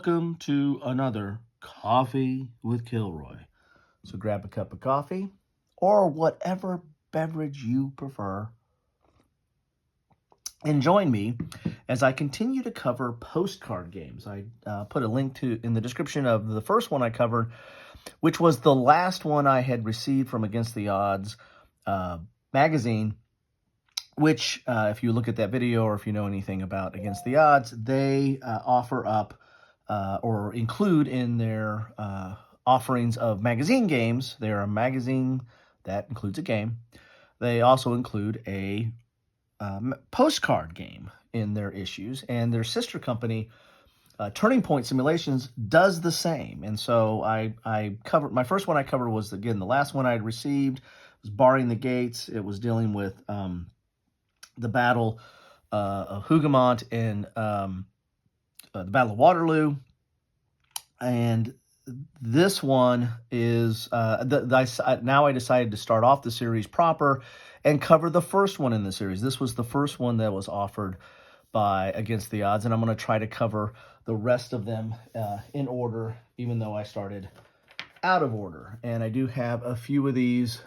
welcome to another Coffee with Kilroy. So grab a cup of coffee or whatever beverage you prefer and join me as I continue to cover postcard games. I put a link in the description of the first one I covered, which was the last one I had received from Against the Odds magazine, which if you look at that video or if you know anything about Against the Odds, they offer up or include in their offerings of magazine games. They're a magazine that includes a game. They also include a postcard game in their issues, and their sister company, Turning Point Simulations, does the same. And so I covered, my first one I covered was, again, the last one I had received. It was Barring the Gates. It was dealing with the Battle of Hougoumont and the Battle of Waterloo. And this one is, now I decided to start off the series proper and cover the first one in the series. This was the first one that was offered by Against the Odds, and I'm going to try to cover the rest of them in order, even though I started out of order. And I do have a few of these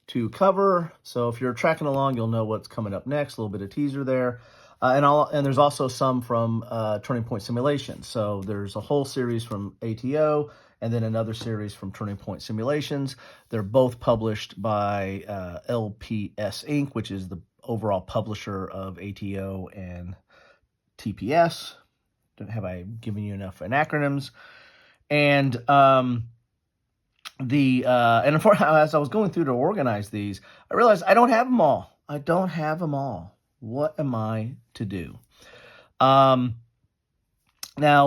to cover, so if you're tracking along, you'll know what's coming up next. A little bit of teaser there. And there's also some from Turning Point Simulations. So there's a whole series from ATO and then another series from Turning Point Simulations. They're both published by LPS Inc., which is the overall publisher of ATO and TPS. Have I given you enough acronyms? And as I was going through to organize these, I realized I don't have them all. I don't have them all. What am I to do? Now,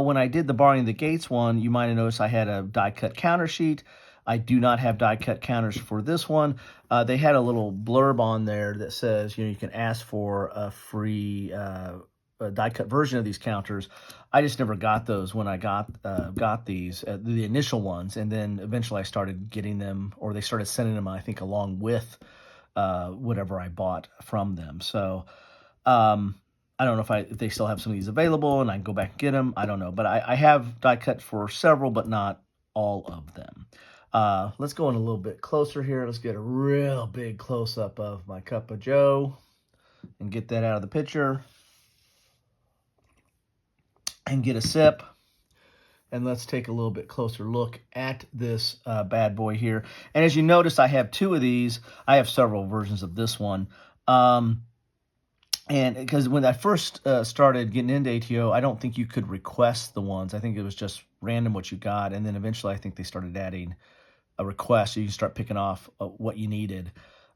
when I did the Barring the Gates one, you might have noticed I had a die-cut counter sheet. I do not have die-cut counters for this one. They had a little blurb on there that says, you can ask for a free die-cut version of these counters. I just never got those when I got these, the initial ones, and then eventually I started getting them, or they started sending them, I think, along with whatever I bought from them. So I don't know if they still have some of these available and I can go back and get them. I don't know. But I have die cut for several, but not all of them. Let's go in a little bit closer here. Let's get a real big close-up of my cup of joe and get that out of the picture. And get a sip. And let's take a little bit closer look at this bad boy here. And as you notice, I have two of these. I have several versions of this one. And because when I first started getting into ATO, I don't think you could request the ones. I think it was just random what you got. And then eventually I think they started adding a request. So you can start picking off what you needed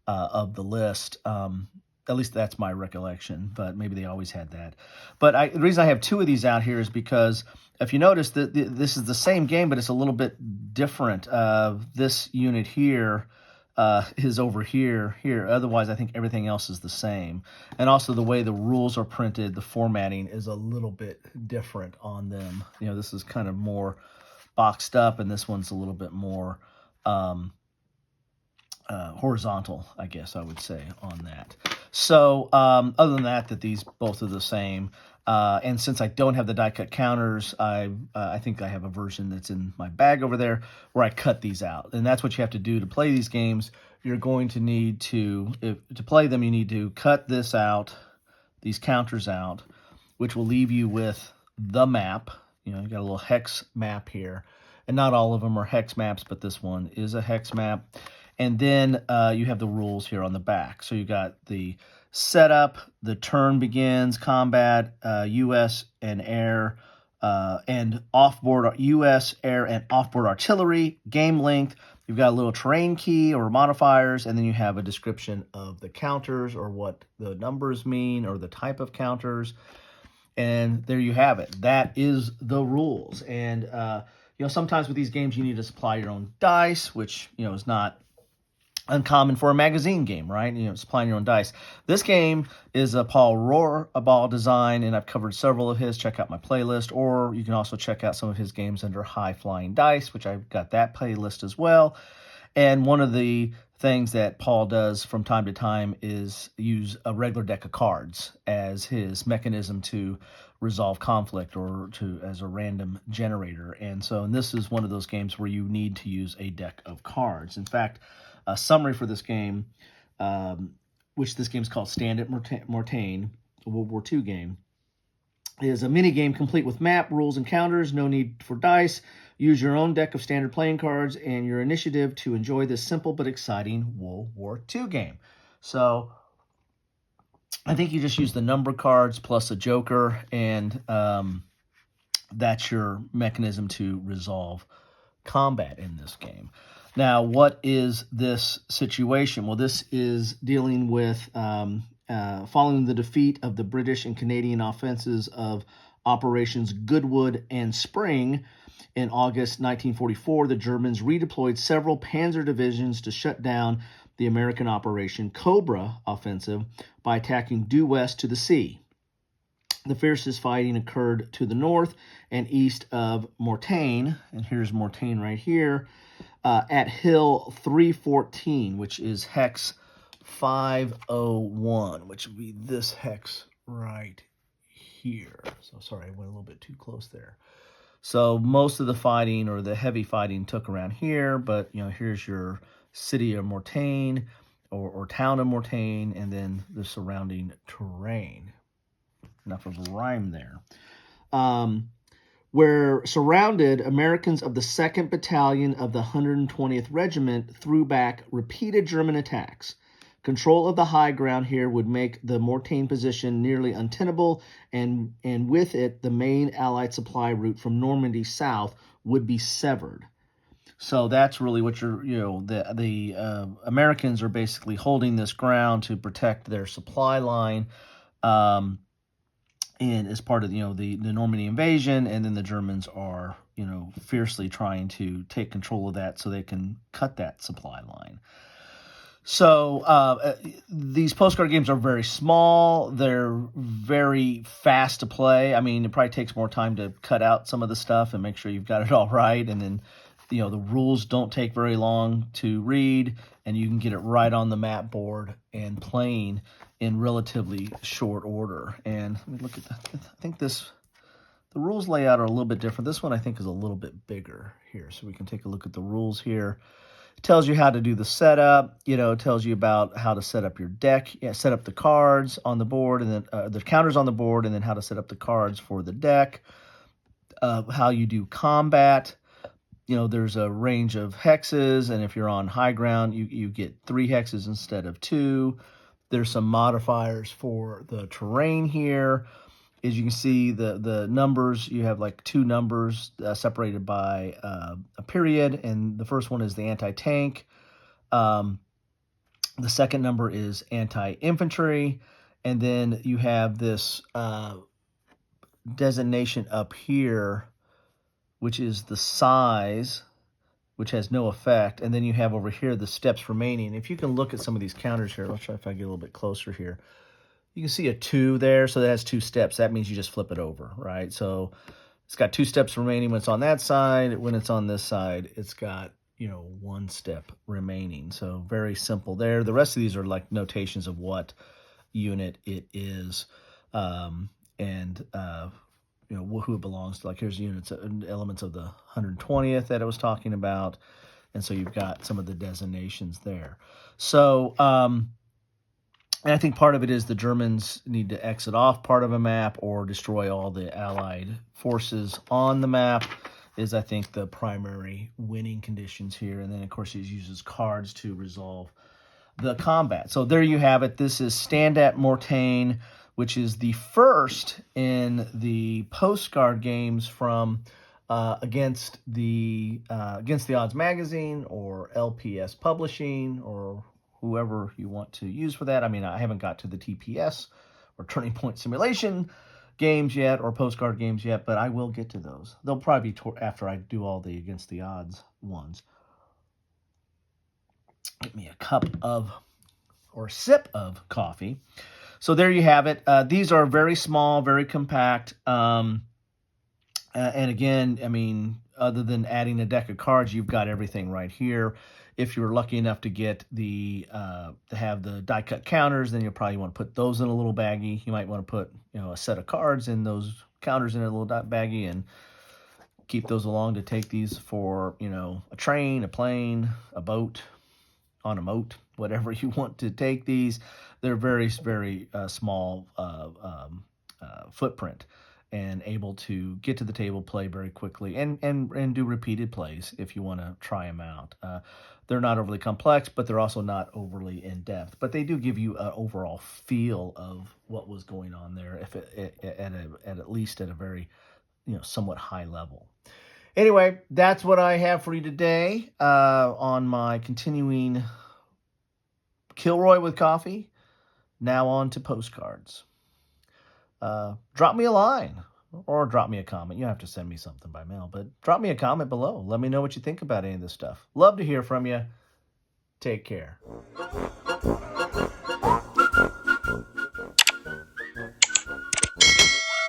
of the list. At least that's my recollection, but maybe they always had that. But the reason I have two of these out here is because if you notice that this is the same game, but it's a little bit different. This unit here is over here. Otherwise, I think everything else is the same. And also the way the rules are printed, the formatting is a little bit different on them. This is kind of more boxed up, and this one's a little bit more horizontal, I guess I would say, on that. So other than that these both are the same. And since I don't have the die-cut counters, I think I have a version that's in my bag over there where I cut these out. And that's what you have to do to play these games. You're going to need to play them, you need to cut this out, these counters out, which will leave you with the map. You got a little hex map here. And not all of them are hex maps, but this one is a hex map. And then you have the rules here on the back. So you got the setup, the turn begins, combat, U.S. and air, and offboard U.S., air, and offboard artillery, game length. You've got a little terrain key or modifiers, and then you have a description of the counters or what the numbers mean or the type of counters. And there you have it. That is the rules. And, sometimes with these games you need to supply your own dice, which, is not uncommon for a magazine game, right? Supplying your own dice. This game is a Paul Rohrball design, and I've covered several of his. Check out my playlist, or you can also check out some of his games under High Flying Dice, which I've got that playlist as well. And one of the things that Paul does from time to time is use a regular deck of cards as his mechanism to resolve conflict or as a random generator. And this is one of those games where you need to use a deck of cards. In fact, a summary for this game, which this game is called Stand at Mortain, a World War II game, is a mini game complete with map, rules, and counters. No need for dice. Use your own deck of standard playing cards and your initiative to enjoy this simple but exciting World War II game. So I think you just use the number cards plus a joker, and that's your mechanism to resolve combat in this game. Now, what is this situation? Well, this is dealing with following the defeat of the British and Canadian offenses of Operations Goodwood and Spring. In August 1944, the Germans redeployed several Panzer divisions to shut down the American Operation Cobra offensive by attacking due west to the sea. The fiercest fighting occurred to the north and east of Mortain, and here's Mortain right here, at Hill 314, which is Hex 501, which would be this hex right here. So sorry, I went a little bit too close there. So most of the fighting, or the heavy fighting, took around here, but here's your city of Mortain or town of Mortain, and then the surrounding terrain. Enough of a rhyme there. Where surrounded, Americans of the 2nd Battalion of the 120th Regiment threw back repeated German attacks. Control of the high ground here would make the Mortain position nearly untenable, and with it, the main Allied supply route from Normandy south would be severed. So that's really what the Americans are basically holding this ground to protect their supply line, and as part of the Normandy invasion, and then the Germans are fiercely trying to take control of that so they can cut that supply line. So these postcard games are very small. They're very fast to play. I mean, it probably takes more time to cut out some of the stuff and make sure you've got it all right. And then, the rules don't take very long to read, and you can get it right on the map board and playing in relatively short order. And let me look at that. I think the rules layout are a little bit different. This one I think is a little bit bigger here. So we can take a look at the rules here. Tells you how to do the setup, it tells you about how to set up your deck, set up the cards on the board, and then the counters on the board, and then how to set up the cards for the deck, how you do combat. There's a range of hexes, and if you're on high ground, you get 3 hexes instead of 2. There's some modifiers for the terrain here. As you can see, the numbers, you have like 2 numbers separated by a period, and the first one is the anti-tank. The second number is anti-infantry, and then you have this designation up here, which is the size, which has no effect, and then you have over here the steps remaining. If you can look at some of these counters here, let's try if I get a little bit closer here. You can see a 2 there, so that has 2 steps. That means you just flip it over, right? So it's got 2 steps remaining when it's on that side. When it's on this side, it's got, 1 step remaining. So very simple there. The rest of these are like notations of what unit it is, and who it belongs to. Like here's units, elements of the 120th that I was talking about. And so you've got some of the designations there. So, and I think part of it is the Germans need to exit off part of a map or destroy all the Allied forces on the map is, I think, the primary winning conditions here. And then, of course, he uses cards to resolve the combat. So there you have it. This is Stand at Mortain, which is the first in the postcard games from Against the Odds magazine or LPS Publishing or whoever you want to use for that. I mean, I haven't got to the TPS or Turning Point Simulation games yet or postcard games yet, but I will get to those. They'll probably be after I do all the Against the Odds ones. Get me a cup of, or a sip of coffee. So there you have it. These are very small, very compact. And again, I mean, other than adding a deck of cards, you've got everything right here. If you're lucky enough to get to have the die cut counters, then you'll probably want to put those in a little baggie. You might want to put, a set of cards and those counters in a little baggie, and keep those along to take these for, a train, a plane, a boat, on a moat, whatever you want to take these. They're very, very small footprint, and able to get to the table, play very quickly, and do repeated plays if you want to try them out. They're not overly complex, but they're also not overly in depth. But they do give you an overall feel of what was going on there, if at least at a very somewhat high level. Anyway, that's what I have for you today on my continuing Kilroy with coffee. Now on to postcards. Drop me a line or drop me a comment. You don't have to send me something by mail, but drop me a comment below. Let me know what you think about any of this stuff. Love to hear from you. Take care.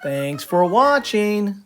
Thanks for watching.